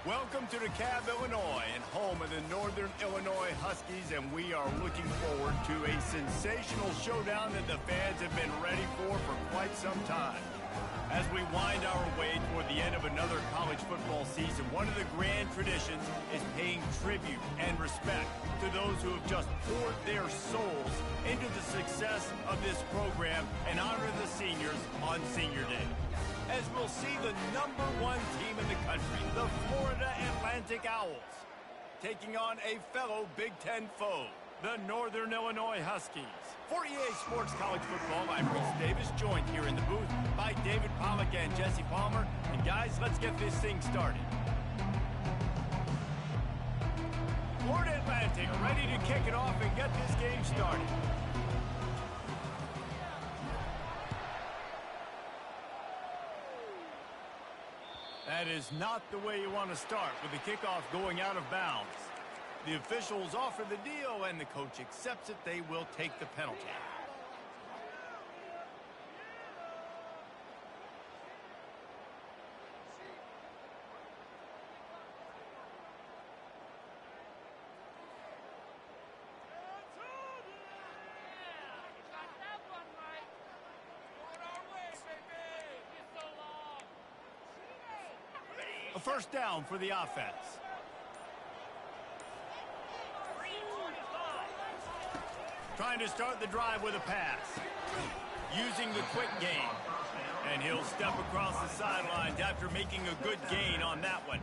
Welcome to DeKalb, Illinois, and home of the Northern Illinois Huskies, and we are looking forward to a sensational showdown that the fans have been ready for quite some time. As we wind our way toward the end of another college football season, one of the grand traditions is paying tribute and respect to those who have just poured their souls into the success of this program and honor the seniors on Senior Day. As we'll see the #1 team in the country, the Florida Atlantic Owls, taking on a fellow Big Ten foe, the Northern Illinois Huskies. For EA Sports College Football, I'm Reese Davis, joined here in the booth by David Pollack and Jesse Palmer. And guys, let's get this thing started. Florida Atlantic ready to kick it off and get this game started. That is not the way you want to start with the kickoff going out of bounds. The officials offer the deal, and the coach accepts it. They will take the penalty. A first down for the offense. Trying to start the drive with a pass. Using the quick game. And he'll step across the sidelines after making a good gain on that one.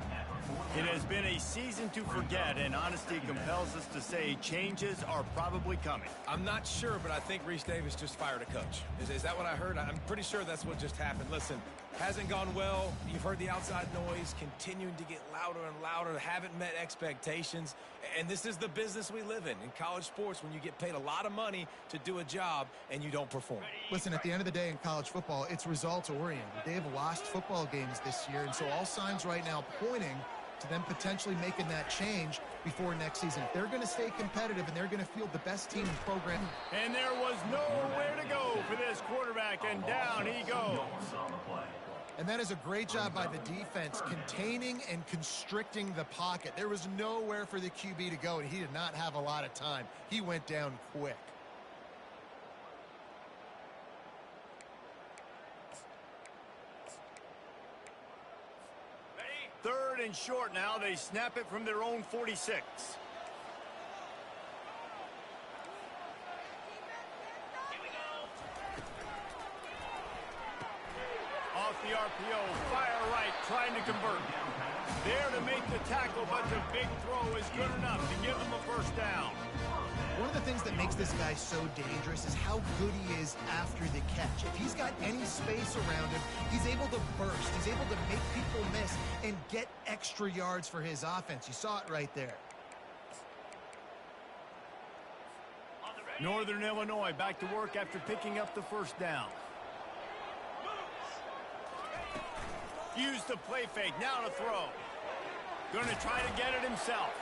It has been a season to forget, and honesty compels us to say changes are probably coming. I'm not sure, but I think Reese Davis just fired a coach. Is that what I heard? I'm pretty sure that's what just happened. Listen, hasn't gone well. You've heard the outside noise continuing to get louder and louder. Haven't met expectations. And this is the business we live in college sports, when you get paid a lot of money to do a job and you don't perform. Listen, at the end of the day in college football, it's results-oriented. They have lost football games this year, and so all signs right now pointing to them potentially making that change before next season. They're going to stay competitive, and they're going to field the best team in the program. And there was nowhere to go for this quarterback, and down he goes. And that is a great job by the defense, containing and constricting the pocket. There was nowhere for the QB to go, and he did not have a lot of time. He went down quick. Third and short now. They snap it from their own 46. Off the RPO, fire right, trying to convert. There to make the tackle, but the big throw is good enough to give them a first down. One of the things that makes this guy so dangerous is how good he is after the catch. If he's got any space around him, he's able to burst. He's able to make people miss and get extra yards for his offense. You saw it right there. Northern Illinois back to work after picking up the first down. Use the play fake, now to throw. Going to try to get it himself.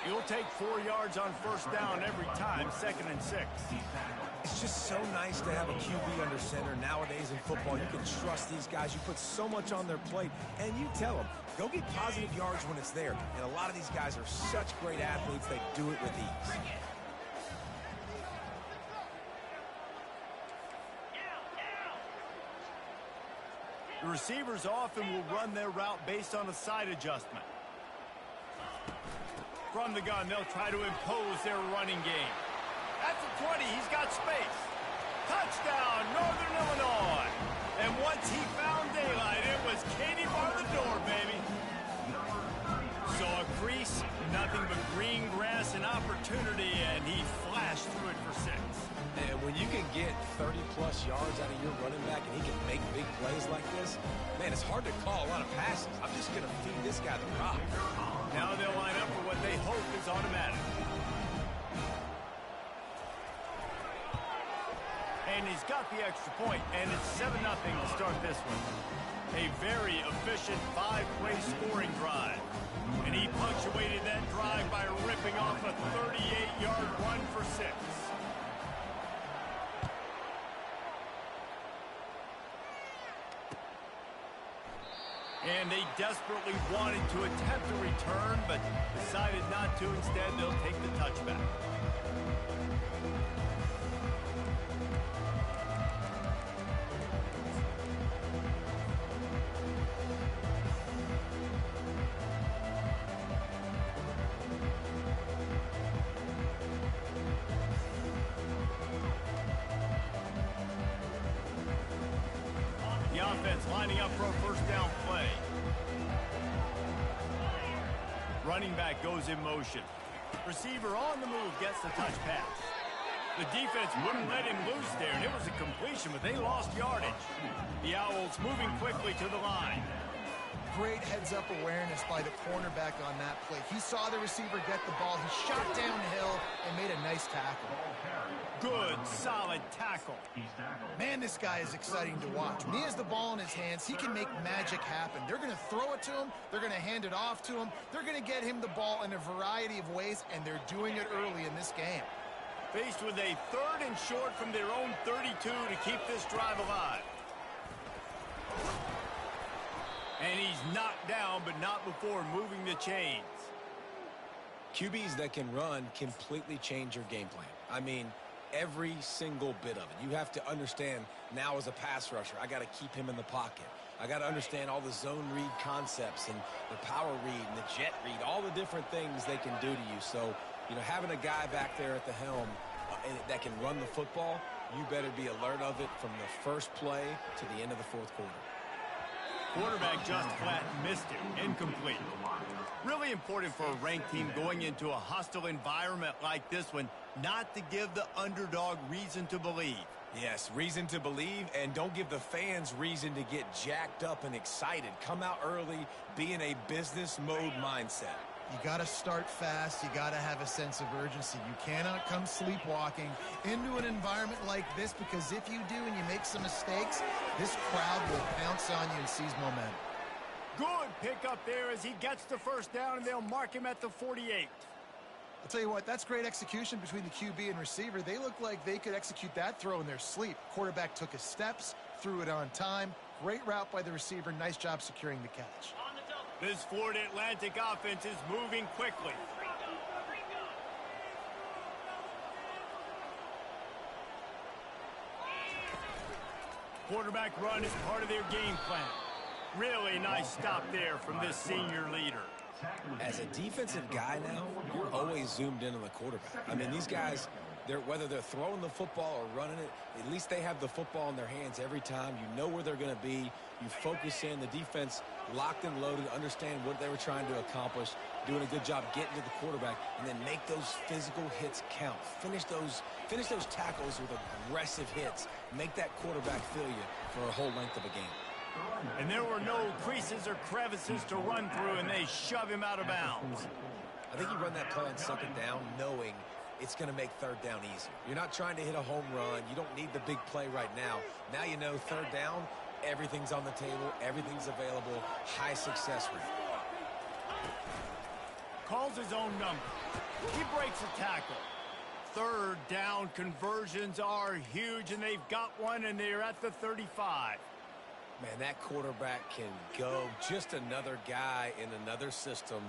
He'll take 4 yards on first down every time, 2nd and 6. It's just so nice to have a QB under center nowadays in football. You can trust these guys. You put so much on their plate, and you tell them, go get positive yards when it's there. And a lot of these guys are such great athletes, they do it with ease. The receivers often will run their route based on a side adjustment. From the gun, they'll try to impose their running game. At the 20, he's got space. Touchdown, Northern Illinois. And once he found daylight, it was Katie bar the door, baby. So a crease, nothing but green grass and opportunity, and he flashed through it for 6. And when you can get 30-plus yards out of your running back and he can make big plays like this, man, it's hard to call a lot of passes. I'm just going to feed this guy the rock. Now they'll line up for what they hope is automatic. And he's got the extra point, and it's 7-0 to start this one. A very efficient 5-play scoring drive. And he punctuated that drive by ripping off a 38-yard run for 6. And they desperately wanted to attempt a return, but decided not to. Instead, they'll take the touchback. The offense lining up for a first down play. Running back goes in motion. Receiver on the move gets the touch pass. The defense wouldn't let him loose there, and it was a completion, but they lost yardage. The Owls moving quickly to the line. Great heads-up awareness by the cornerback on that play. He saw the receiver get the ball. He shot downhill and made a nice tackle. Good, solid tackle. Man, this guy is exciting to watch. When he has the ball in his hands, he can make magic happen. They're going to throw it to him. They're going to hand it off to him. They're going to get him the ball in a variety of ways, and they're doing it early in this game. Faced with a 3rd and short from their own 32 to keep this drive alive. And he's knocked down, but not before moving the chains. QBs that can run completely change your game plan. I mean, every single bit of it. You have to understand now as a pass rusher, I got to keep him in the pocket. I got to understand all the zone read concepts and the power read and the jet read, all the different things they can do to you. So, you know, having a guy back there at the helm that can run the football, you better be alert of it from the first play to the end of the 4th quarter. Quarterback just flat missed it. Incomplete. Really important for a ranked team going into a hostile environment like this one not to give the underdog reason to believe. Yes, reason to believe, and don't give the fans reason to get jacked up and excited. Come out early, be in a business mode mindset. You got to start fast. You got to have a sense of urgency. You cannot come sleepwalking into an environment like this, because if you do and you make some mistakes, this crowd will pounce on you and seize momentum. Good pick up there as he gets the first down, and they'll mark him at the 48. I'll tell you what, that's great execution between the QB and receiver. They look like they could execute that throw in their sleep. Quarterback took his steps, threw it on time. Great route by the receiver. Nice job securing the catch. This Florida Atlantic offense is moving quickly. Quarterback run is part of their game plan. Really nice stop there from this senior leader. As a defensive guy now, you're always zoomed in on the quarterback. I mean, these guys, whether they're throwing the football or running it, at least they have the football in their hands every time. You know where they're going to be. You focus in. The defense locked and loaded, understand what they were trying to accomplish, doing a good job getting to the quarterback, and then make those physical hits count. Finish those tackles with aggressive hits. Make that quarterback feel you for a whole length of a game. And there were no creases or crevices to run through, and they shove him out of bounds. I think you run that play on 2nd down knowing it's going to make 3rd down easier. You're not trying to hit a home run. You don't need the big play right now. Now you know 3rd down, everything's on the table, everything's available, high success rate. Calls his own number. He breaks a tackle. 3rd down conversions are huge, and they've got one, and they're at the 35. Man, that quarterback can go. Just another guy in another system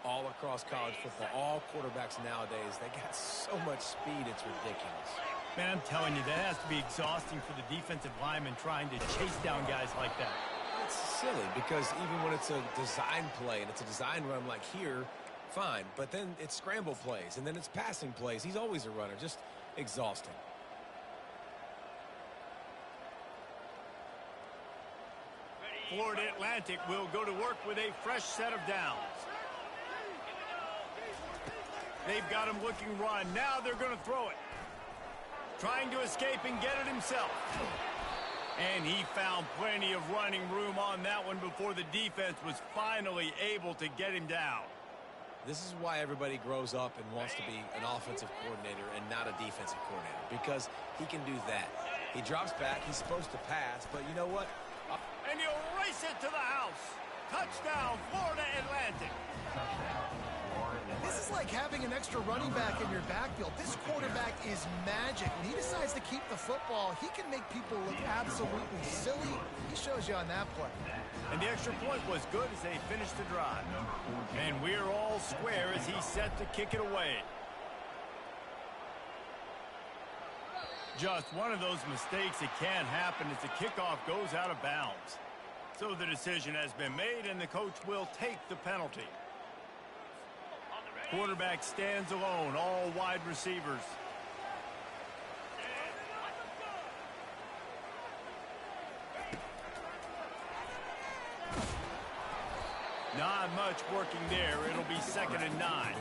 all across college football. All quarterbacks nowadays, they got so much speed, it's ridiculous. Man, I'm telling you, that has to be exhausting for the defensive lineman trying to chase down guys like that. It's silly because even when it's a design play and it's a design run like here, fine. But then it's scramble plays, and then it's passing plays. He's always a runner. Just exhausting. Florida Atlantic will go to work with a fresh set of downs. They've got him looking run. Now they're going to throw it. Trying to escape and get it himself. And he found plenty of running room on that one before the defense was finally able to get him down. This is why everybody grows up and wants to be an offensive coordinator and not a defensive coordinator, because he can do that. He drops back. He's supposed to pass, but you know what? And he'll race it to the house. Touchdown, Florida Atlantic. This is like having an extra running back in your backfield. This quarterback is magic. When he decides to keep the football, he can make people look absolutely silly. He shows you on that play. And the extra point was good as they finished the drive. And we're all square as he's set to kick it away. Just one of those mistakes that can happen as the kickoff goes out of bounds. So the decision has been made, and the coach will take the penalty. Quarterback stands alone, all wide receivers. Not much working there. It'll be 2nd and 9.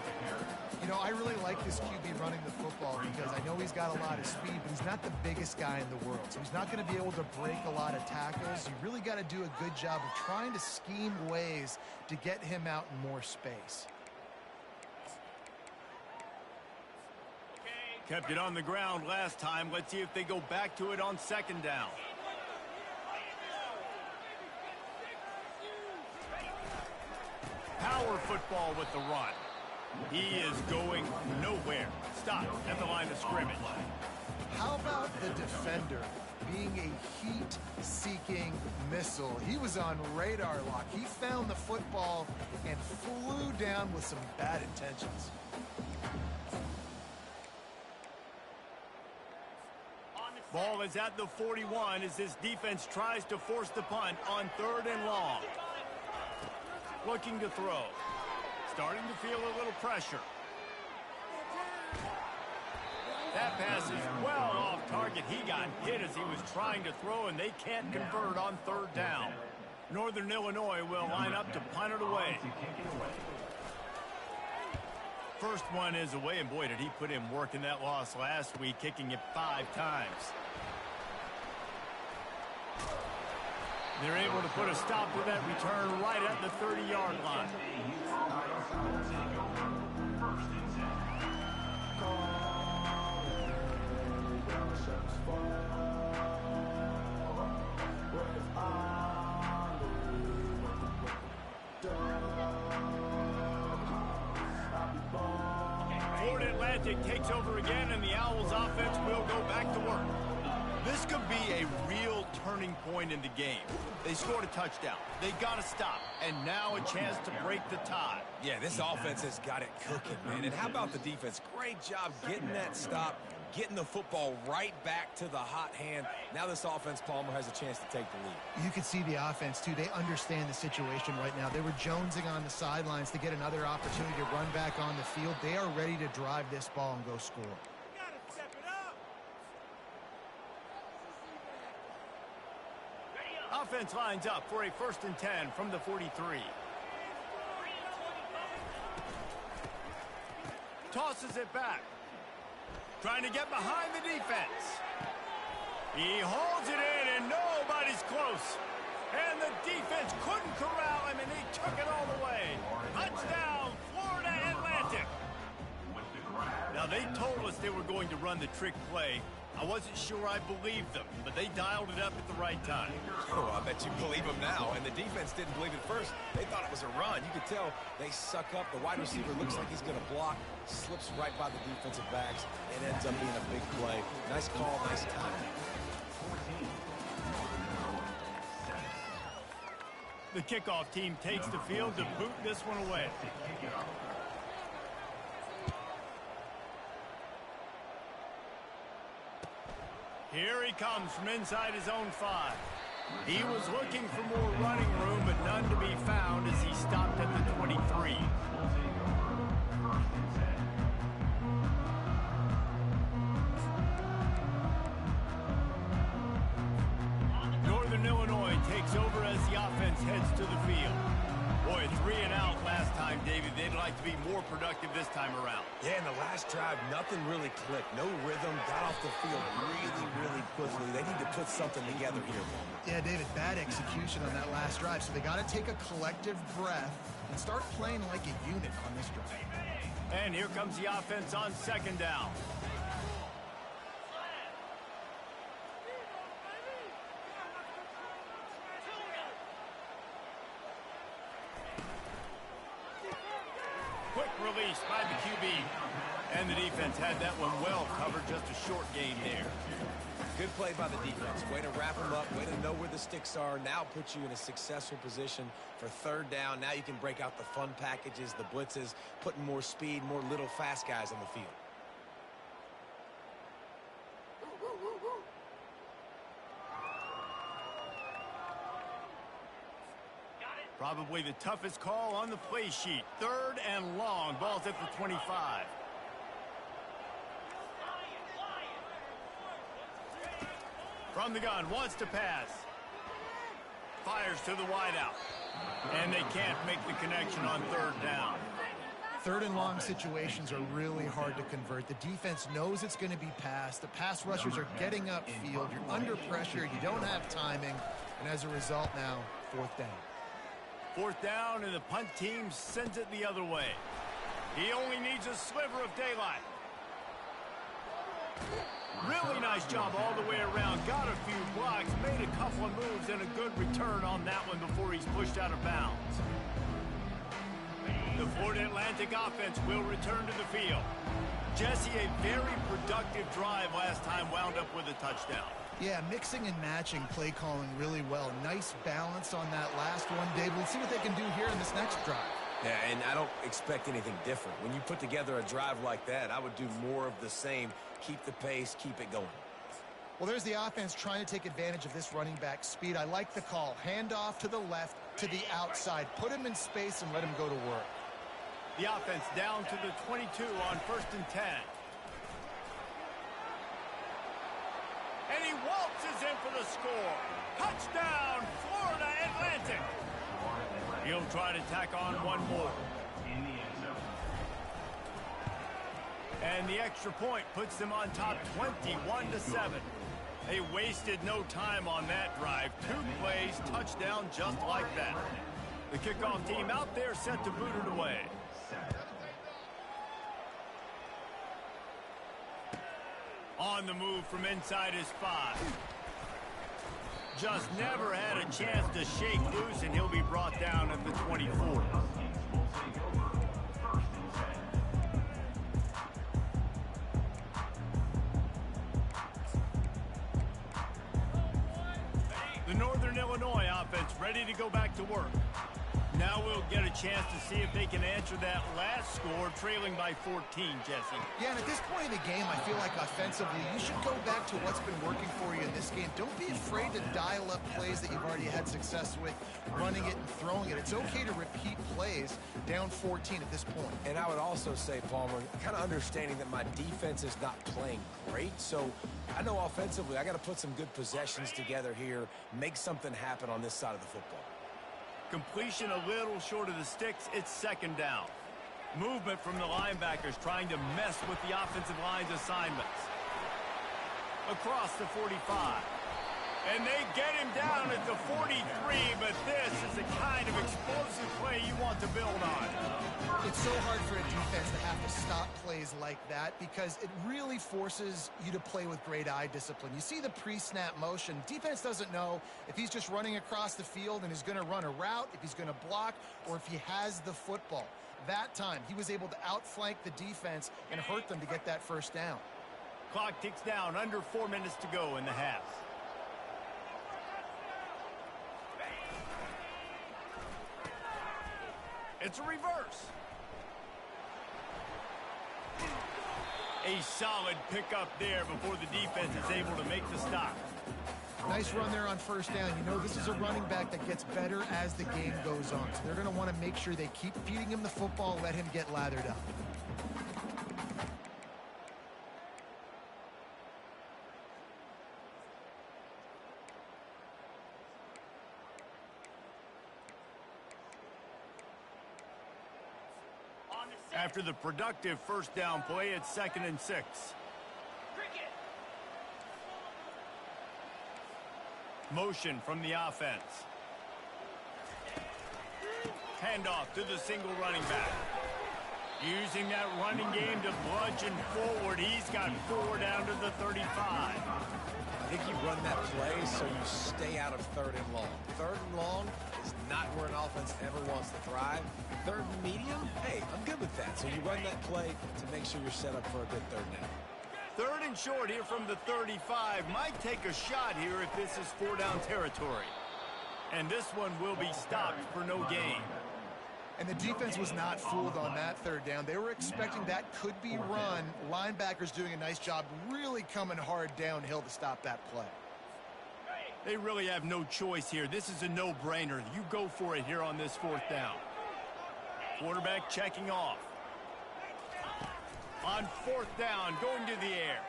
You know, I really like this QB running the football because I know he's got a lot of speed, but he's not the biggest guy in the world. So he's not going to be able to break a lot of tackles. You really got to do a good job of trying to scheme ways to get him out in more space. Kept it on the ground last time. Let's see if they go back to it on 2nd down. Power football with the run. He is going nowhere. Stop at the line of scrimmage. How about the defender being a heat-seeking missile? He was on radar lock. He found the football and flew down with some bad intentions. Ball is at the 41 as this defense tries to force the punt on 3rd and long. Looking to throw. Starting to feel a little pressure. That pass is well off target. He got hit as he was trying to throw, and they can't convert on 3rd down. Northern Illinois will line up to punt it away. First one is away, and boy, did he put in work in that loss last week, kicking it 5 times. They're able to put a stop to that return right at the 30-yard line. Florida Atlantic takes over again, and the Owls offense will go back to work. This could be a real turning point in the game. They scored a touchdown. They got to stop. And now a chance to break the tie. Yeah, this offense has got it cooking, man. And how about the defense? Great job getting that stop, getting the football right back to the hot hand. Now this offense, Palmer, has a chance to take the lead. You can see the offense, too. They understand the situation right now. They were jonesing on the sidelines to get another opportunity to run back on the field. They are ready to drive this ball and go score. Offense lines up for a 1st and 10 from the 43. Tosses it back. Trying to get behind the defense. He holds it in, and nobody's close. And the defense couldn't corral him, and he took it all the way. Touchdown, Florida Atlantic. Now, they told us they were going to run the trick play. I wasn't sure I believed them, but they dialed it up at the right time. Oh, I bet you believe them now. And the defense didn't believe it first. They thought it was a run. You could tell they suck up. The wide receiver looks like he's going to block, slips right by the defensive backs, and ends up being a big play. Nice call, nice timing. The kickoff team takes the field to boot this one away. Here he comes from inside his own 5. He was looking for more running room, but none to be found as he stopped at the 23. Northern Illinois takes over as the offense heads to the field. Boy, 3 and out last time, David. They'd like to be more productive this time around. Yeah, in the last drive, nothing really clicked. No rhythm, got off the field really quickly. They need to put something together here. Yeah, David, bad execution on that last drive. So they got to take a collective breath and start playing like a unit on this drive. And here comes the offense on 2nd down. release by the QB. And the defense had that one well covered, just a short gain there. Good play by the defense. Way to wrap them up, way to know where the sticks are. Now put you in a successful position for third down. Now you can break out the fun packages, the blitzes, putting more speed, more little fast guys on the field. Probably the toughest call on the play sheet. 3rd and long. Ball's at the 25. From the gun, wants to pass. Fires to the wideout. And they can't make the connection on 3rd down. 3rd and long situations are really hard to convert. The defense knows it's going to be passed. The pass rushers are getting upfield. You're under pressure. You don't have timing. And as a result now, 4th down. 4th down, and the punt team sends it the other way. He only needs a sliver of daylight. Really nice job all the way around. Got a few blocks, made a couple of moves, and a good return on that one before he's pushed out of bounds. The Florida Atlantic offense will return to the field. Jesse, a very productive drive last time, wound up with a touchdown. Yeah, mixing and matching play calling really well. Nice balance on that last one, Dave. We'll see what they can do here in this next drive. Yeah, and I don't expect anything different. When you put together a drive like that, I would do more of the same. Keep the pace, keep it going. Well, there's the offense trying to take advantage of this running back speed. I like the call. Hand off to the left, to the outside. Put him in space and let him go to work. The offense down to the 22 on 1st and 10. And he waltzes in for the score. Touchdown, Florida Atlantic. He'll try to tack on one more. And the extra point puts them on top 21-7. They wasted no time on that drive. 2 plays, touchdown just like that. The kickoff team out there set to boot it away. On the move from inside his 5. Just never had a chance to shake loose, and he'll be brought down at the 24. The Northern Illinois offense ready to go back to work. Now we'll get a chance to see if they can answer that last score, trailing by 14, Jesse. Yeah, and at this point in the game, I feel like offensively, you should go back to what's been working for you in this game. Don't be afraid to dial up plays that you've already had success with, running it and throwing it. It's okay to repeat plays down 14 at this point. And I would also say, Palmer, kind of understanding that my defense is not playing great, so I know offensively I got to put some good possessions together here, make something happen on this side of the football. Completion a little short of the sticks. It's 2nd down. Movement from the linebackers trying to mess with the offensive line's assignments. Across the 45. And they get him down at the 43, but this is the kind of explosive play you want to build on. It's so hard for a defense to have to stop plays like that because it really forces you to play with great eye discipline. You see the pre-snap motion. Defense doesn't know if he's just running across the field and is going to run a route, if he's going to block, or if he has the football. That time, he was able to outflank the defense and hurt them to get that 1st down. Clock ticks down, under 4 minutes to go in the half. It's a reverse. A solid pickup there before the defense is able to make the stop. Nice run there on 1st down. You know this is a running back that gets better as the game goes on. So they're going to want to make sure they keep feeding him the football, let him get lathered up. After the productive 1st down play, it's 2nd and 6. Motion from the offense. Handoff to the single running back. Using that running game to bludgeon forward. He's got 4 down to the 35. I think you run that play so you stay out of 3rd and long. 3rd and long is not where an offense ever wants thrive. Third and medium, hey, I'm good with that. So you run that play to make sure you're set up for a good third down. Third and short here from the 35. Might take a shot here if this is 4-down territory. And this one will be stopped for no gain. And the defense was not fooled on that third down. They were expecting that could be run. Linebackers doing a nice job really coming hard downhill to stop that play. They really have no choice here. This is a no-brainer. You go for it here on this 4th down. Quarterback checking off. On 4th down, going to the air.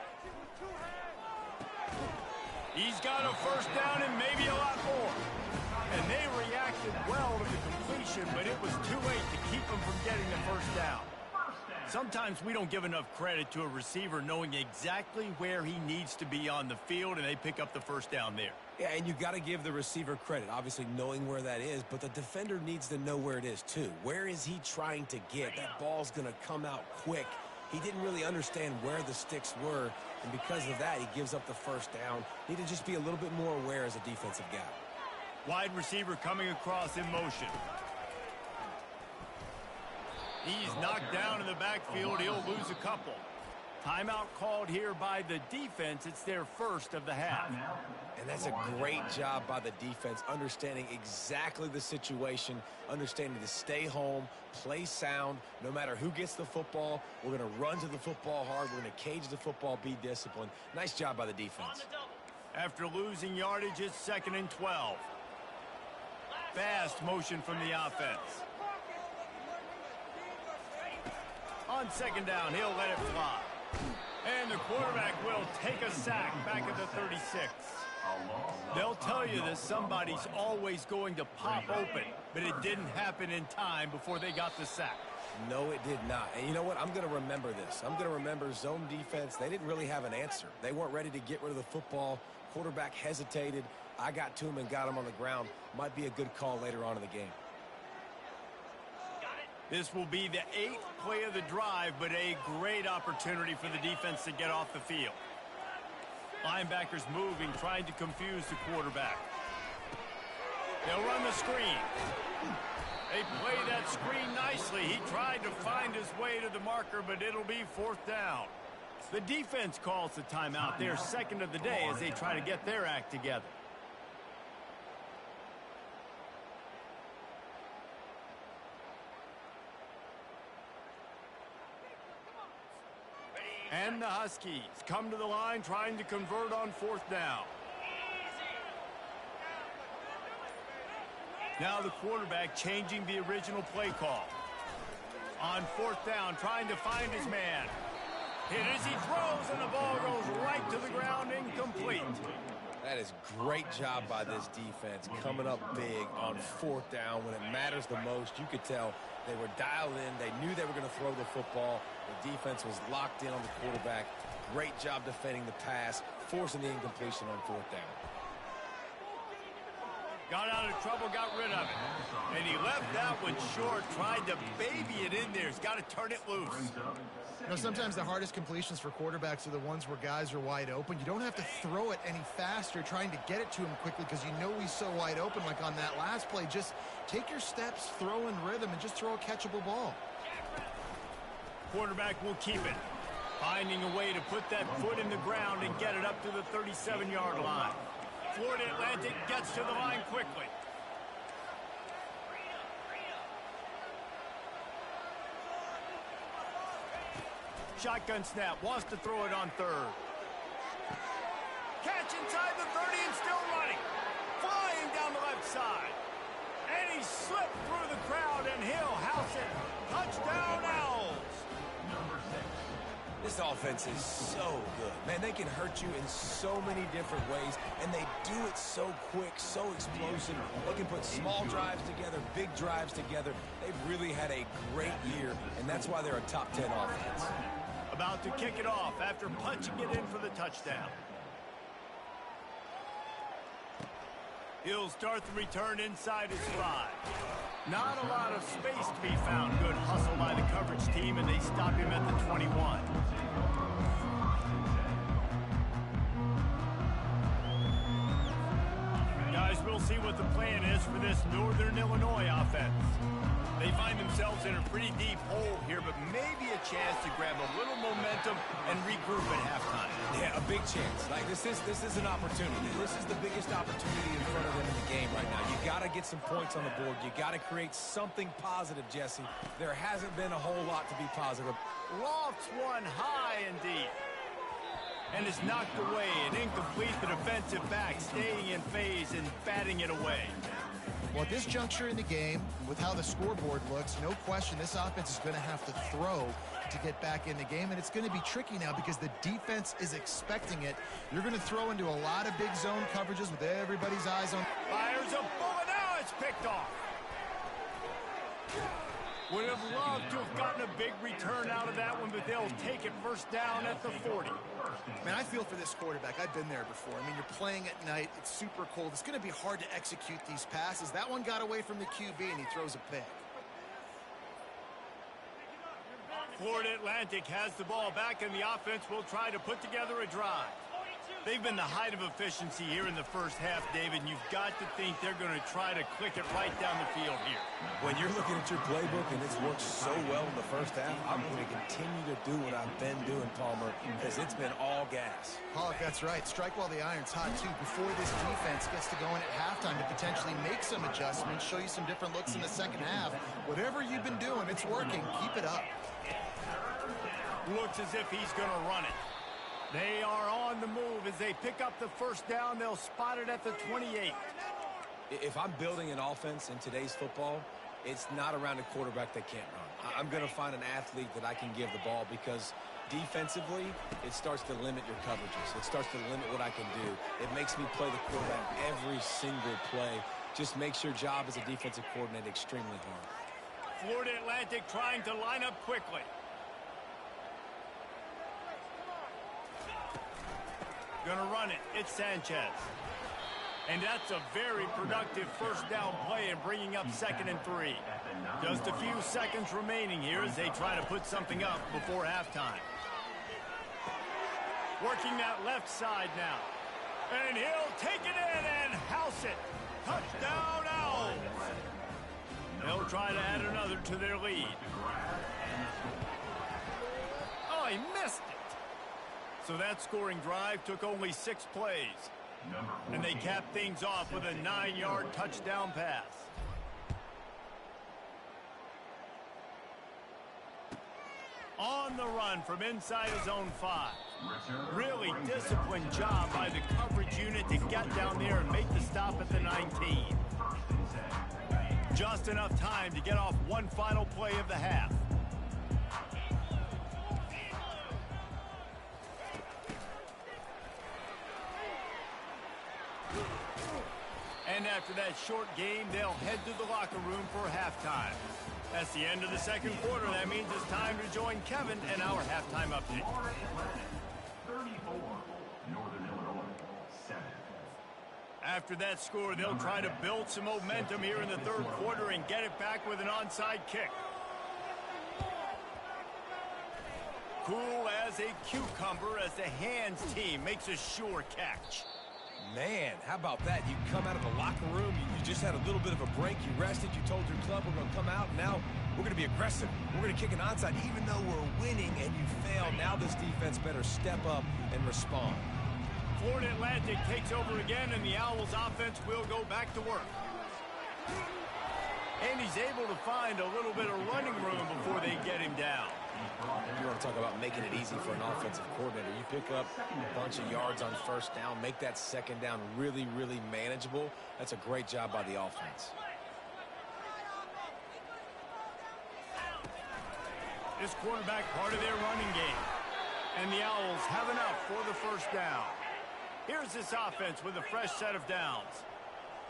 He's got a first down and maybe a lot more. And they reacted well to the completion, but it was too late to keep them from getting the first down. Sometimes we don't give enough credit to a receiver knowing exactly where he needs to be on the field, and they pick up the first down there. Yeah, and you got to give the receiver credit, obviously knowing where that is, but the defender needs to know where it is too. Where is he trying to get? That ball's going to come out quick. He didn't really understand where the sticks were, and because of that, he gives up the first down. Need to just be a little bit more aware as a defensive guy. Wide receiver coming across in motion. He's knocked down in the backfield. He'll lose a couple. Timeout called here by the defense. It's their first of the half. And that's a great job by the defense, understanding exactly the situation, understanding to stay home, play sound. No matter who gets the football, we're going to run to the football hard. We're going to cage the football, be disciplined. Nice job by the defense. After losing yardage, it's 2nd and 12. Fast motion from the offense. On 2nd down, he'll let it fly. And the quarterback will take a sack back at the 36. They'll tell you that somebody's always going to pop open, but it didn't happen in time before they got the sack. No, it did not. And you know what? I'm going to remember this. I'm going to remember zone defense. They didn't really have an answer. They weren't ready to get rid of the football. Quarterback hesitated. I got to him and got him on the ground. Might be a good call later on in the game. This will be the 8th play of the drive, but a great opportunity for the defense to get off the field. Linebackers moving, trying to confuse the quarterback. They'll run the screen. They play that screen nicely. He tried to find his way to the marker, but it'll be 4th down. The defense calls the timeout. Their second of the day as they try to get their act together. And the Huskies come to the line trying to convert on 4th down. Now the quarterback changing the original play call. On 4th down, trying to find his man. Hit as he throws, and the ball goes right to the ground, incomplete. That is great job by this defense, coming up big on 4th down when it matters the most. You could tell they were dialed in. They knew they were going to throw the football. The defense was locked in on the quarterback. Great job defending the pass, forcing the incompletion on 4th down. Got out of trouble, got rid of it. And he left that one short, tried to baby it in there. He's got to turn it loose. You know, sometimes the hardest completions for quarterbacks are the ones where guys are wide open. You don't have to throw it any faster trying to get it to him quickly because you know he's so wide open like on that last play. Just take your steps, throw in rhythm, and just throw a catchable ball. Quarterback will keep it. Finding a way to put that foot in the ground and get it up to the 37-yard line. Florida Atlantic gets to the line quickly. Shotgun snap, wants to throw it on 3rd. Catch inside the 30 and still running. Flying down the left side. And he slipped through the crowd and he'll house it. Touchdown Owls. This offense is so good. Man, they can hurt you in so many different ways, and they do it so quick, so explosive. They can put small drives together, big drives together. They've really had a great year, and that's why they're a top 10 offense. About to kick it off after punching it in for the touchdown. He'll start the return inside his 5. Not a lot of space to be found. Good hustle by the coverage team, and they stop him at the 21. Guys, we'll see what the plan is for this Northern Illinois offense. themselves in a pretty deep hole here, but maybe a chance to grab a little momentum and regroup at halftime. Yeah, a big chance. Like, this is an opportunity. This is the biggest opportunity in front of them in the game right now. You got to get some points on the board. You got to create something positive, Jesse. There hasn't been a whole lot to be positive. Lofts one high and deep. And it's knocked away and incomplete. The defensive back staying in phase and batting it away. Well, at this juncture in the game, with how the scoreboard looks, no question this offense is going to have to throw to get back in the game, and it's going to be tricky now because the defense is expecting it. You're going to throw into a lot of big zone coverages with everybody's eyes on. Fires a bullet, now it's picked off. Would have loved to have gotten a big return out of that one, but they'll take it first down at the 40. Man, I feel for this quarterback. I've been there before. I mean, you're playing at night. It's super cold. It's going to be hard to execute these passes. That one got away from the QB, and he throws a pick. Florida Atlantic has the ball back, and the offense will try to put together a drive. They've been the height of efficiency here in the first half, David, and you've got to think they're going to try to click it right down the field here. When you're looking at your playbook and it's worked so well in the first half, I'm going to continue to do what I've been doing, Palmer, because it's been all gas. Pollock, that's right. Strike while the iron's hot, too, before this defense gets to going at halftime to potentially make some adjustments, show you some different looks in the second half. Whatever you've been doing, it's working. Keep it up. Looks as if he's going to run it. They are on the move. As they pick up the first down, they'll spot it at the 28. If I'm building an offense in today's football, it's not around a quarterback that can't run. I'm going to find an athlete that I can give the ball because defensively, it starts to limit your coverages. It starts to limit what I can do. It makes me play the quarterback every single play. Just makes your job as a defensive coordinator extremely hard. Florida Atlantic trying to line up quickly. Gonna run it. It's Sanchez. And that's a very productive first down play and bringing up 2nd and 3. Just a few seconds remaining here as they try to put something up before halftime. Working that left side now. And he'll take it in and house it. Touchdown, Owls. They'll try to add another to their lead. Oh, he missed it. So that scoring drive took only 6 plays. And they capped things off with a 9-yard touchdown pass. On the run from inside his own 5. Really disciplined job by the coverage unit to get down there and make the stop at the 19. Just enough time to get off one final play of the half. And after that short game, they'll head to the locker room for halftime. That's the end of the second quarter. That means it's time to join Kevin and our halftime update. 34, Northern Illinois, 7. After that score, they'll try to build some momentum here in the third quarter and get it back with an onside kick. Cool as a cucumber as the hands team makes a sure catch. Man, how about that? You come out of the locker room, you just had a little bit of a break, you rested, you told your club we're going to come out, and now we're going to be aggressive. We're going to kick an onside even though we're winning and you fail. Now this defense better step up and respond. Florida Atlantic takes over again, and the Owls offense will go back to work. And he's able to find a little bit of running room before they get him down. You want to talk about making it easy for an offensive coordinator. You pick up a bunch of yards on first down, make that second down really, really manageable. That's a great job by the offense. This quarterback part of their running game. And the Owls have enough for the first down. Here's this offense with a fresh set of downs.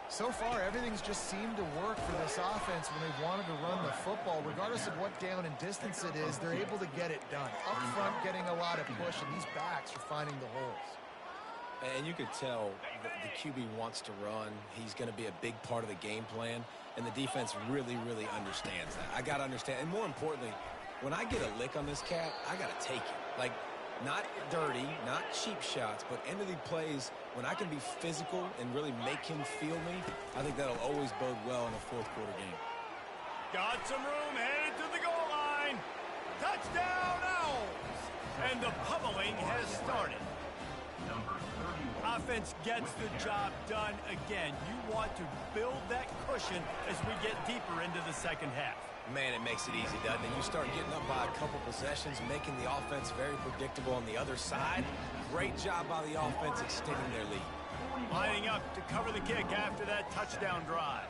So far, everything's just seemed to work for this offense when they wanted to run the football. Regardless of what down and distance it is, they're able to get it done. Up front, getting a lot of push, and these backs are finding the holes. And you could tell the QB wants to run. He's going to be a big part of the game plan, and the defense really, really understands that. I got to understand, and more importantly, when I get a lick on this cat, I got to take it. Like, not dirty, not cheap shots, but end of the plays, when I can be physical and really make him feel me, I think that'll always bode well in a fourth quarter game. Got some room, headed to the goal line. Touchdown, Owls! And the pummeling has started. Number 31. Offense gets the job done again. You want to build that cushion as we get deeper into the second half. Man, it makes it easy, doesn't it? You start getting up by a couple possessions, making the offense very predictable on the other side. Great job by the offense extending their lead. Lining up to cover the kick after that touchdown drive.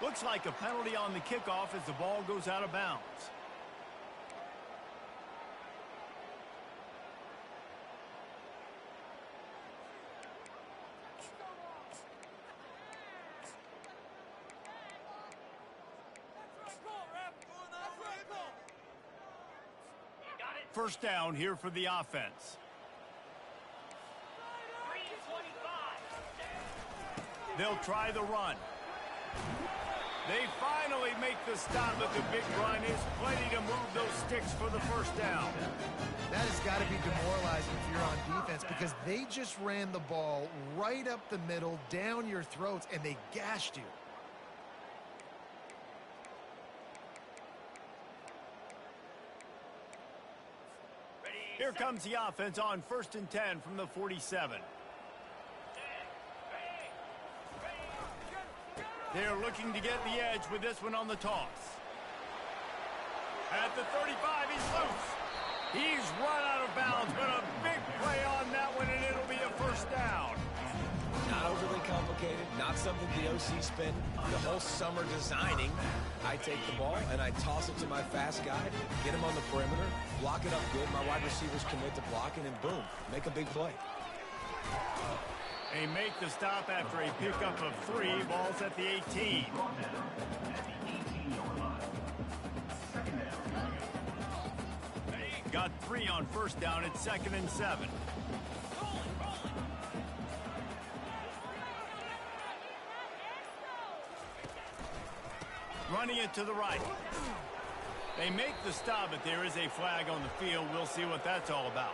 Looks like a penalty on the kickoff as the ball goes out of bounds. First down here for the offense. They'll try the run. They finally make the stop, but the big run is plenty to move those sticks for the first down. That has got to be demoralizing if you're on defense because they just ran the ball right up the middle, down your throats, and they gashed you. Here comes the offense on 1st and 10 from the 47. They're looking to get the edge with this one on the toss. At the 35, he's loose. He's run out of bounds, but a big play on that one, and it'll be a first down. Not overly complicated, not something the OC spent the whole summer designing. I take the ball and I toss it to my fast guy, get him on the perimeter, block it up good. My wide receivers commit to blocking, and boom, make a big play. They make the stop after a pickup of 3. Ball's at the 18. Got 3 on first down at 2nd and 7. Running it to the right. They make the stop, but there is a flag on the field. We'll see what that's all about.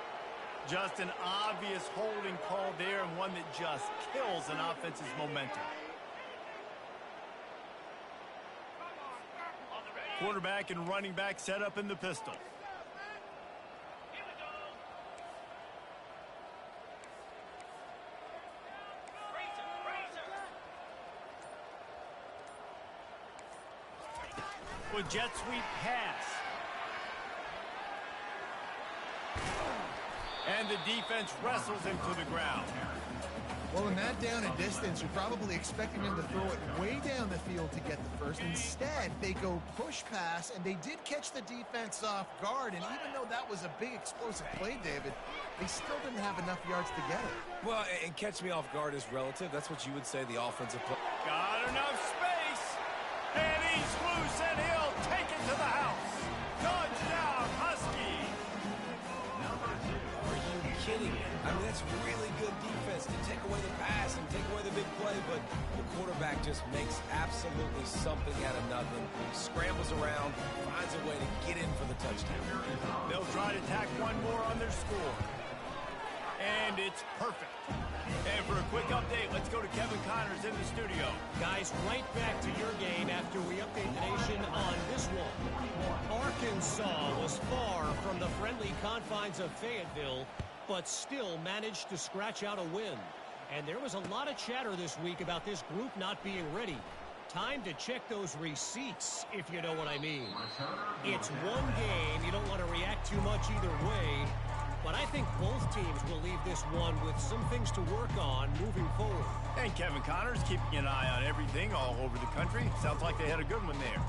Just an obvious holding call there, and one that just kills an offense's momentum. Quarterback and running back set up in the pistol. With jet sweep pass. And the defense wrestles him to the ground. Well, in that down and distance, you're probably expecting him to throw it way down the field to get the first. Instead, they go push pass, and they did catch the defense off guard. And even though that was a big explosive play, David, they still didn't have enough yards to get it. Well, and catch me off guard is relative. That's what you would say the offensive play. Got enough space. And he's loose, and he'll take it to the house. Touchdown, Husky. Are you kidding me? I mean, that's really good defense to take away the pass and take away the big play, but the quarterback just makes absolutely something out of nothing. Scrambles around, finds a way to get in for the touchdown. They'll try to tack one more on their score. And it's perfect. And for a quick update, let's go to Kevin Connors in the studio. Guys, right back to your game after we update the nation on this one. Arkansas was far from the friendly confines of Fayetteville, but still managed to scratch out a win. And there was a lot of chatter this week about this group not being ready. Time to check those receipts, if you know what I mean. It's one game. You don't want to react too much either way. But I think both teams will leave this one with some things to work on moving forward. And Kevin Connors keeping an eye on everything all over the country. Sounds like they had a good one there.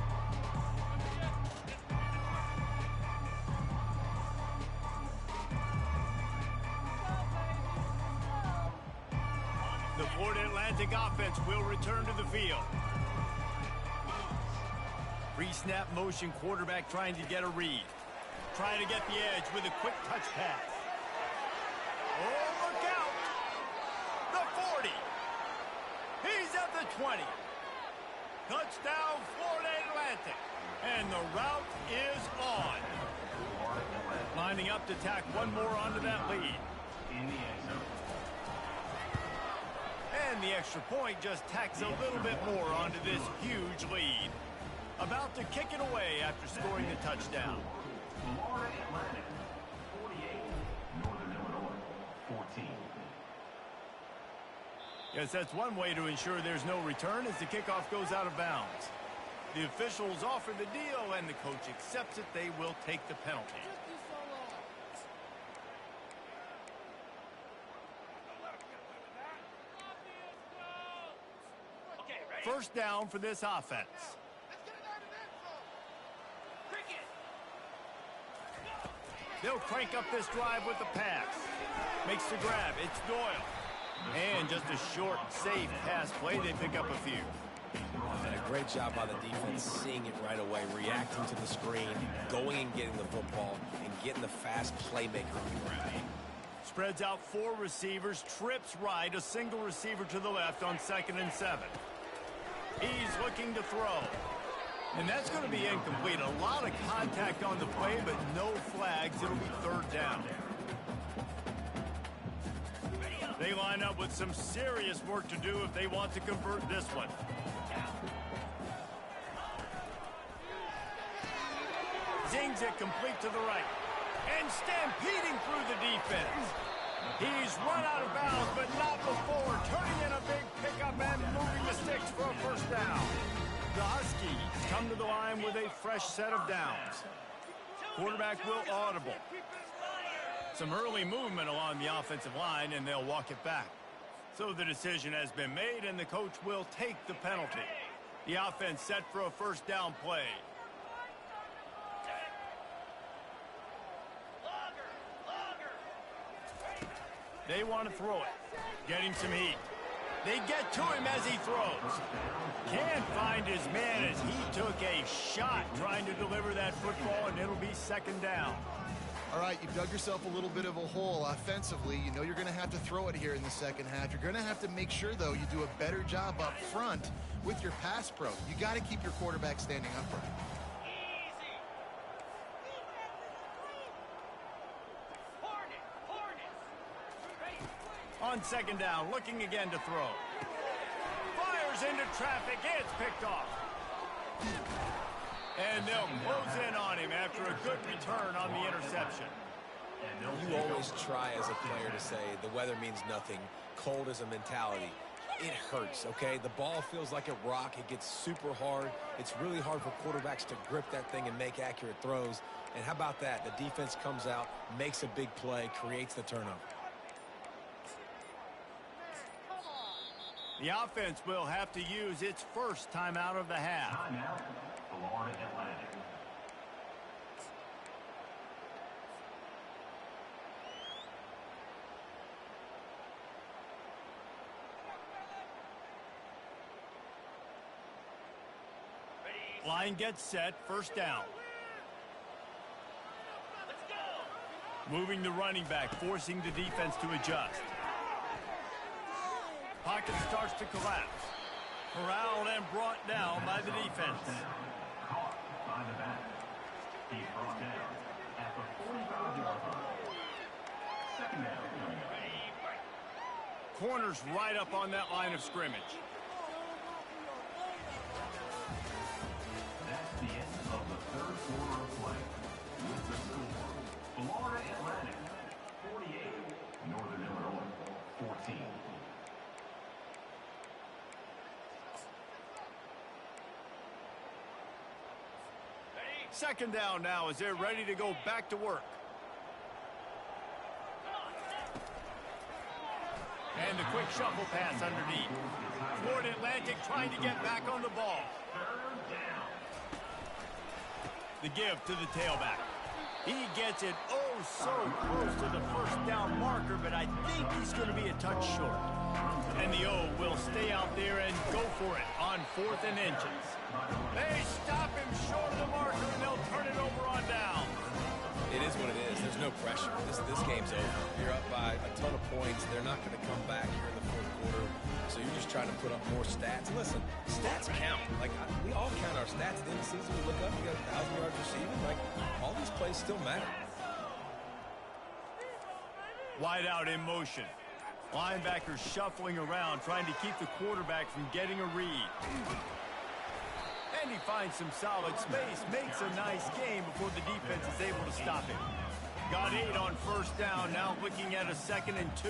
The Florida Atlantic offense will return to the field. Pre-snap motion, quarterback trying to get a read. Trying to get the edge with a quick touch pass. Oh, look out! The 40. He's at the 20. Touchdown, Florida Atlantic. And the route is on. Lining up to tack one more onto that lead. the extra point just tacks a little bit more onto this huge lead. About to kick it away after scoring the touchdown. Florida Atlantic, 48. Northern Illinois, 14. Yes, that's one way to ensure there's no return as the kickoff goes out of bounds. The officials offer the deal, and the coach accepts it. They will take the penalty. First down for this offense. They'll crank up this drive with the pass. Makes the grab. It's Doyle. And just a short, safe pass play. They pick up a few. And a great job by the defense, seeing it right away, reacting to the screen, going and getting the football, and getting the fast playmaker on the ground. Spreads out 4 receivers, trips right, a single receiver to the left on 2nd and 7. He's looking to throw. And that's going to be incomplete. A lot of contact on the play, but no flags. It'll be 3rd down. They line up with some serious work to do if they want to convert this one. Zings it complete to the right. And stampeding through the defense. He's run out of bounds, but not before. Turning in a big pickup and moving the sticks for a 1st down. The Huskies come to the line with a fresh set of downs. Quarterback will audible. Some early movement along the offensive line, and they'll walk it back. So the decision has been made, and the coach will take the penalty. The offense set for a 1st down play. They want to throw it. Getting some heat. They get to him as he throws. Can't find his man as he took a shot trying to deliver that football, and it'll be 2nd down. All right, you've dug yourself a little bit of a hole offensively. You know you're going to have to throw it here in the 2nd half. You're going to have to make sure, though, you do a better job up front with your pass pro. You got to keep your quarterback standing upright. On 2nd down, looking again to throw. Fires into traffic. It's picked off. And they'll close in on him after a good return on the interception. You always try as a player to say the weather means nothing. Cold is a mentality. It hurts, okay? The ball feels like a rock. It gets super hard. It's really hard for quarterbacks to grip that thing and make accurate throws. And how about that? The defense comes out, makes a big play, creates the turnover. The offense will have to use its 1st timeout of the half. Timeout, Florida Atlantic. Line gets set, 1st down. Moving the running back, forcing the defense to adjust. Pocket starts to collapse. Corralled and brought down by the defense. Caught by the back. He's brought down at the 45-yard line. 2nd down. Corners right up on that line of scrimmage. That's the end of the 3rd quarter of play. With the score, Florida Atlantic, 48. Northern Illinois, 14. Second down now as they're ready to go back to work. And the quick shuffle pass underneath. Florida Atlantic trying to get back on the ball. The give to the tailback. He gets it oh so close to the 1st down marker, but I think he's going to be a touch short. And the O will stay out there and go for it on 4th and inches. They stop him short of the marker, and they'll turn it over on down. It is what it is. There's no pressure. This game's over. You're up by a ton of points. They're not going to come back here in the 4th quarter. So you're just trying to put up more stats. Listen, stats count. Like, we all count our stats. At the end of the season, we look up, we got 1,000 yards receiving. Like, all these plays still matter. Wide out in motion. Linebackers shuffling around, trying to keep the quarterback from getting a read. And he finds some solid space, makes a nice game before the defense is able to stop him. Got 8 on first down, now looking at a 2nd and 2.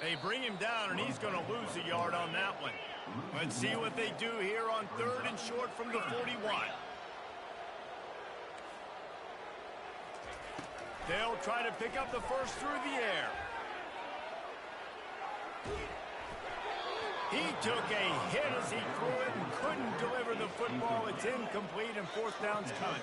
They bring him down, and he's going to lose a yard on that one. Let's see what they do here on 3rd and short from the 41. They'll try to pick up the first through the air. He took a hit as he threw it and couldn't deliver the football. It's incomplete, and 4th down's coming.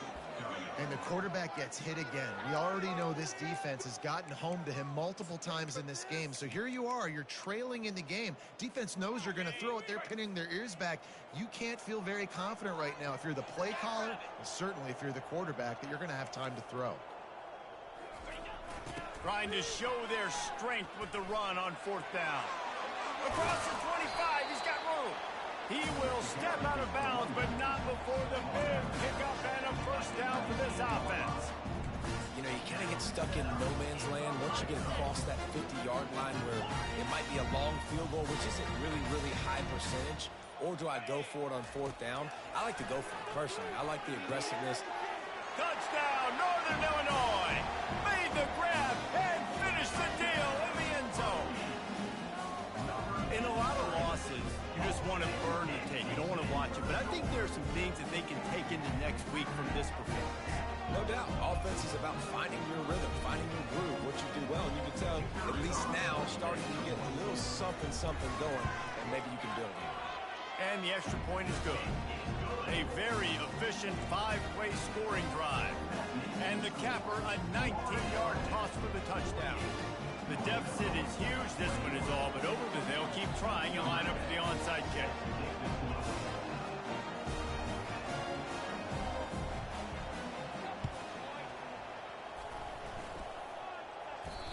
And the quarterback gets hit again. We already know this defense has gotten home to him multiple times in this game. So here you are, you're trailing in the game. Defense knows you're going to throw it. They're pinning their ears back. You can't feel very confident right now if you're the play caller, and certainly if you're the quarterback, that you're going to have time to throw. Trying to show their strength with the run on 4th down. Across the 25, he's got room. He will step out of bounds, but not before the big pickup and a first down for this offense. You know, you kind of get stuck in no man's land once you get across that 50-yard line where it might be a long field goal, which isn't really high percentage. Or do I go for it on 4th down? I like to go for it, personally. I like the aggressiveness. Touchdown, Northern Illinois. Made the grab and finished the deal in the end zone. In a lot of losses, you just want to burn the tape. You don't want to watch it. But I think there are some things that they can take into next week from this performance. No doubt. Offense is about finding your rhythm, finding your groove, what you do well. And you can tell, at least now, starting to get a little something going, and maybe you can build it. And the extra point is good. A very efficient 5-play scoring drive. And the capper, a 19-yard toss for the touchdown. The deficit is huge. This one is all but over, but they'll keep trying and line up for the onside kick.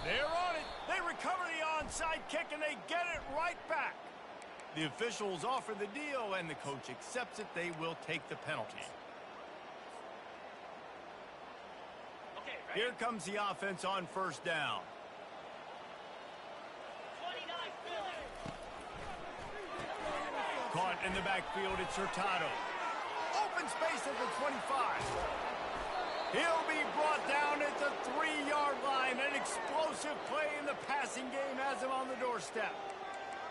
They're on it. They recover the onside kick, and they get it right back. The officials offer the deal, and the coach accepts it. They will take the penalty. Here comes the offense on first down. Caught in the backfield, it's Hurtado. Open space at the 25. He'll be brought down at the 3-yard line. An explosive play in the passing game has him on the doorstep.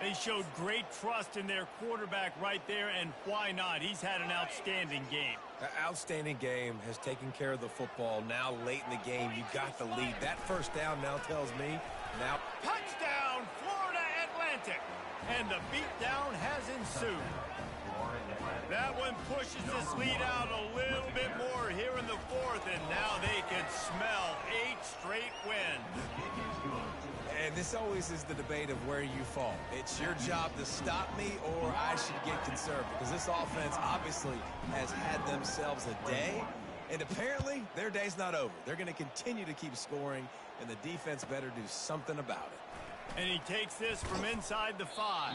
They showed great trust in their quarterback right there, and why not? He's had an outstanding game. An outstanding game, has taken care of the football. Now late in the game, you got the lead. That first down now tells me now. Touchdown, Florida Atlantic. And the beatdown has ensued. That one pushes this lead out a little bit more here in the 4th, and now they can smell 8 straight wins. And this always is the debate of where you fall. It's your job to stop me, or I should get conservative, because this offense obviously has had themselves a day, and apparently their day's not over. They're going to continue to keep scoring, and the defense better do something about it. And he takes this from inside the 5.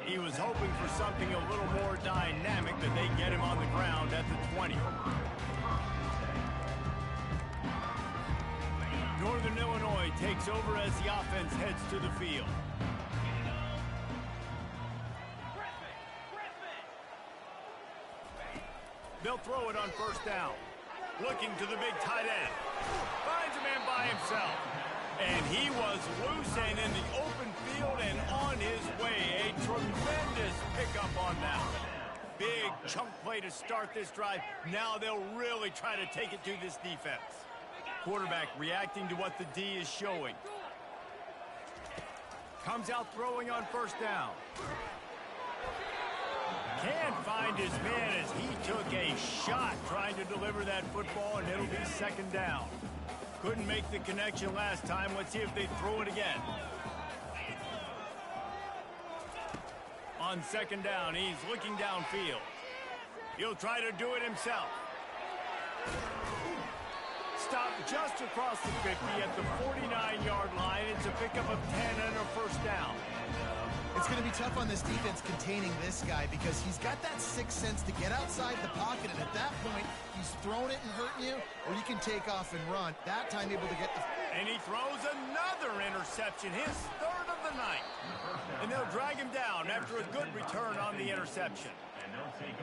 He was hoping for something a little more dynamic, but they get him on the ground at the 20. Northern Illinois takes over as the offense heads to the field. They'll throw it on first down. Looking to the big tight end. Finds a man by himself. And he was loose and in the open field and on his way. A tremendous pickup on that. Big chunk play to start this drive. Now they'll really try to take it to this defense. Quarterback reacting to what the D is showing. Comes out throwing on first down. Can't find his man as he took a shot trying to deliver that football, and it'll be second down. Couldn't make the connection last time. Let's see if they throw it again. On second down, he's looking downfield. He'll try to do it himself. Stop just across the 50 at the 49-yard line. It's a pickup of 10 and a first down. It's going to be tough on this defense containing this guy because he's got that sixth sense to get outside the pocket, and at that point, he's throwing it and hurting you, or you can take off and run. That time able to get the... And he throws another interception, his third of the night. And they'll drag him down after a good return on the interception.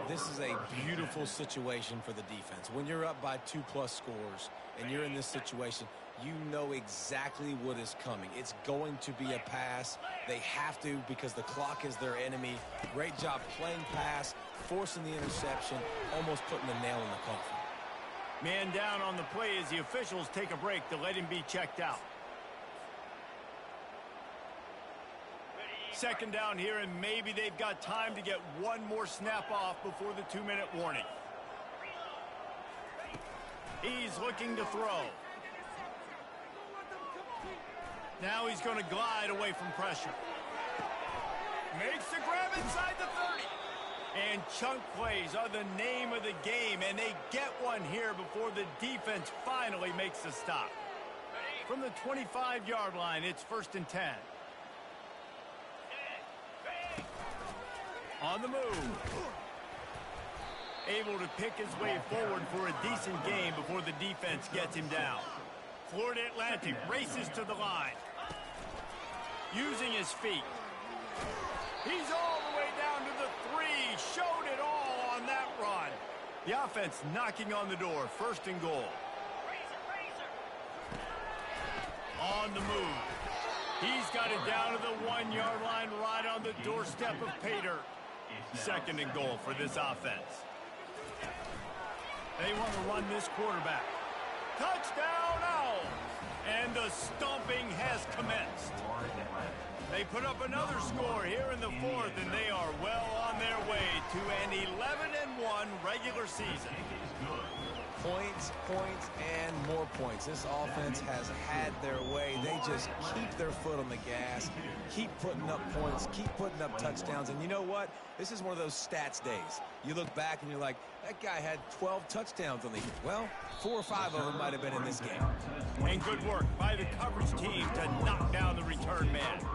This is a beautiful situation for the defense. When you're up by 2+ scores and you're in this situation, you know exactly what is coming. It's going to be a pass. They have to because the clock is their enemy. Great job playing pass, forcing the interception, almost putting the nail in the coffin. Man down on the play as the officials take a break to let him be checked out. Second down here, and maybe they've got time to get one more snap off before the 2-minute warning. He's looking to throw. Now he's going to glide away from pressure. Makes the grab inside the 30. And chunk plays are the name of the game, and they get one here before the defense finally makes the stop. From the 25-yard line, it's 1st and 10. On the move. Able to pick his way forward for a decent gain before the defense gets him down. Florida Atlantic races to the line. Using his feet. He's all the way down to the 3. Showed it all on that run. The offense knocking on the door. 1st and goal. On the move. He's got it down to the 1-yard line right on the doorstep of Pater. 2nd and goal for this offense. They want to run this quarterback. Touchdown Owls! And the stomping has commenced. They put up another score here in the 4th, and they are well on their way to an 11-1 regular season. Points, points, and more points. This offense has had their way. They just keep their foot on the gas, keep putting up points, keep putting up touchdowns. And you know what? This is one of those stats days. You look back and you're like, that guy had 12 touchdowns on the year. Well, 4 or 5 of them might have been in this game. And good work by the coverage team to knock down the return man.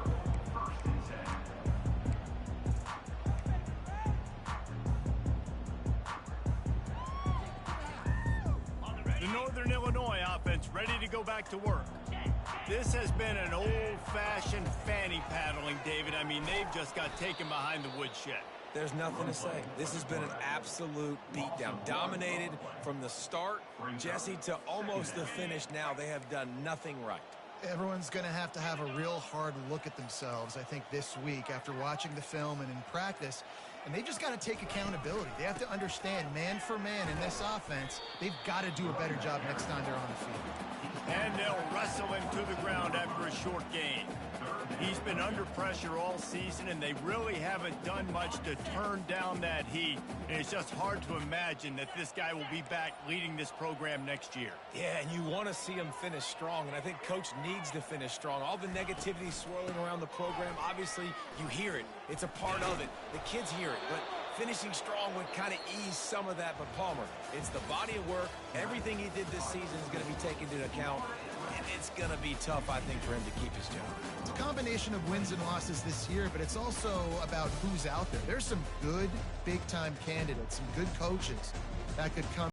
The Northern Illinois offense ready to go back to work. This has been an old-fashioned fanny paddling, David. I mean, they've just got taken behind the woodshed. There's nothing to say. This has been an absolute beatdown. Dominated from the start, Jesse, to almost the finish now. They have done nothing right. Everyone's going to have a real hard look at themselves, I think, this week after watching the film and in practice. And they just got to take accountability. They have to understand, man for man in this offense, they've got to do a better job next time they're on the field. And they'll wrestle him to the ground after a short gain. He's been under pressure all season, and they really haven't done much to turn down that heat. And it's just hard to imagine that this guy will be back leading this program next year. Yeah, and you want to see him finish strong, and I think Coach needs to finish strong. All the negativity swirling around the program, obviously, you hear it. It's a part of it. The kids hear it, but finishing strong would kind of ease some of that. But Palmer, it's the body of work. Everything he did this season is going to be taken into account, and it's going to be tough, I think, for him to keep his job. It's a combination of wins and losses this year, but it's also about who's out there. There's some good big-time candidates, some good coaches that could come